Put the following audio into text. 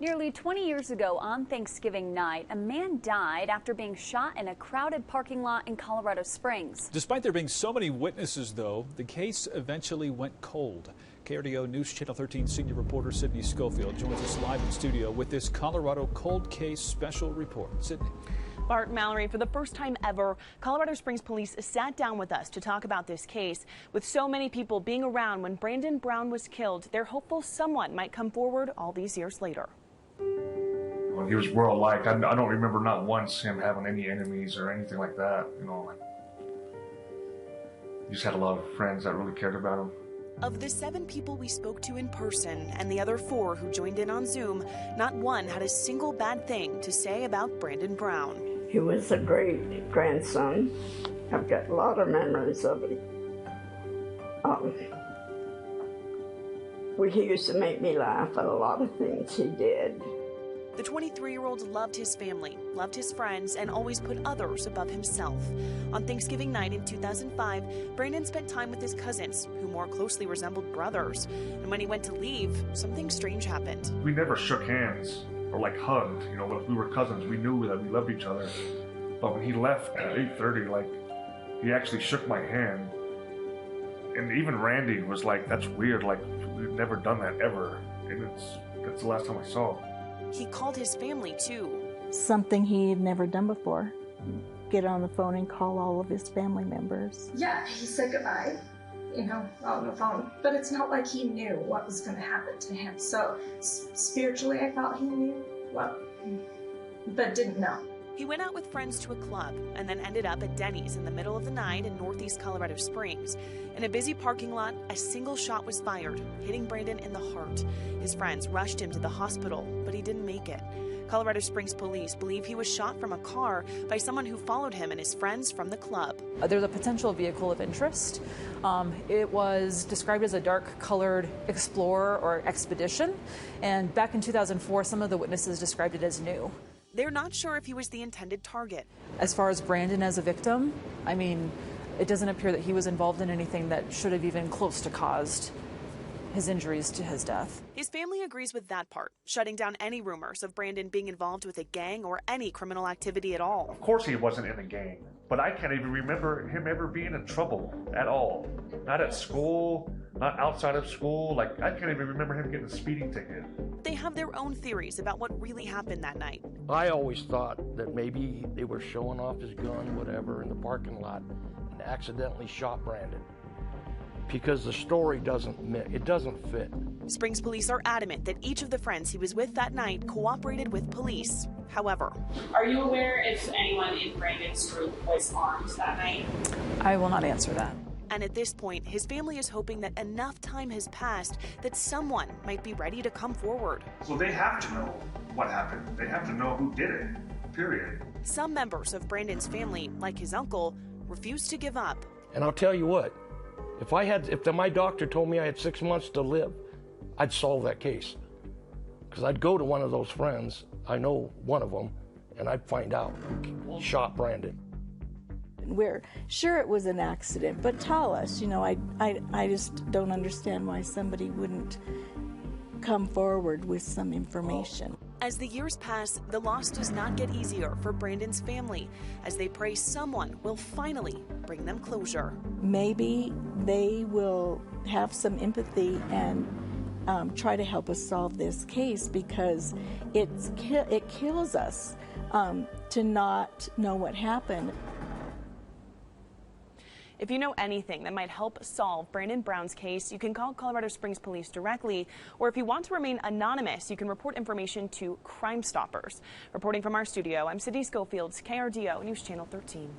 Nearly 20 years ago on Thanksgiving night, a man died after being shot in a crowded parking lot in Colorado Springs. Despite there being so many witnesses, though, the case eventually went cold. KRDO News Channel 13 senior reporter Sydney Schofield joins us live in studio with this Colorado cold case special report. Sydney. Bart, Mallory, for the first time ever, Colorado Springs police sat down with us to talk about this case. With so many people being around when Brandon Brown was killed, they're hopeful someone might come forward all these years later. When he was well-liked, I don't remember not once him having any enemies or anything like that. He just had a lot of friends that really cared about him. Of the 7 people we spoke to in person and the other 4 who joined in on Zoom, not one had a single bad thing to say about Brandon Brown. He was a great grandson. I've got a lot of memories of him. He used to make me laugh at a lot of things he did. The 23-year-old loved his family, loved his friends, and always put others above himself. On Thanksgiving night in 2005, Brandon spent time with his cousins, who more closely resembled brothers. And when he went to leave, something strange happened. We never shook hands or hugged. When we were cousins, we knew that we loved each other. But when he left at 8:30, he actually shook my hand. And even Randy was like, "That's weird. We've never done that ever." And that's the last time I saw him. He called his family, too. Something he had never done before. Get on the phone and call all of his family members. Yeah, he said goodbye, on the phone. But it's not like he knew what was going to happen to him. So spiritually, I thought he knew, but didn't know. He went out with friends to a club and then ended up at Denny's in the middle of the night in northeast Colorado Springs. In a busy parking lot, a single shot was fired, hitting Brandon in the heart. His friends rushed him to the hospital, but he didn't make it. Colorado Springs police believe he was shot from a car by someone who followed him and his friends from the club. There's a potential vehicle of interest. It was described as a dark-colored Explorer or Expedition, and back in 2004, some of the witnesses described it as new. They're not sure if he was the intended target. As far as Brandon as a victim, it doesn't appear that he was involved in anything that should have even close to caused his injuries to his death. His family agrees with that part, shutting down any rumors of Brandon being involved with a gang or any criminal activity at all. Of course he wasn't in a gang, but I can't even remember him ever being in trouble at all. Not at school, not outside of school. I can't even remember him getting a speeding ticket. They have their own theories about what really happened that night. I always thought that maybe they were showing off his gun, whatever, in the parking lot and accidentally shot Brandon. Because the story doesn't fit. Springs police are adamant that each of the friends he was with that night cooperated with police. However, are you aware if anyone in Brandon's group was armed that night? I will not answer that. And at this point, his family is hoping that enough time has passed that someone might be ready to come forward. So they have to know what happened. They have to know who did it, period. Some members of Brandon's family, like his uncle, refuse to give up. And I'll tell you what, if my doctor told me I had 6 months to live, I'd solve that case. Because I'd go to one of those friends, I know one of them, and I'd find out who shot Brandon. We're sure it was an accident, but tell us, I just don't understand why somebody wouldn't come forward with some information. As the years pass, the loss does not get easier for Brandon's family as they pray someone will finally bring them closure. Maybe they will have some empathy and try to help us solve this case, because it kills us to not know what happened. If you know anything that might help solve Brandon Brown's case, you can call Colorado Springs Police directly, or if you want to remain anonymous, you can report information to Crime Stoppers. Reporting from our studio, I'm Sydney Schofield, KRDO News Channel 13.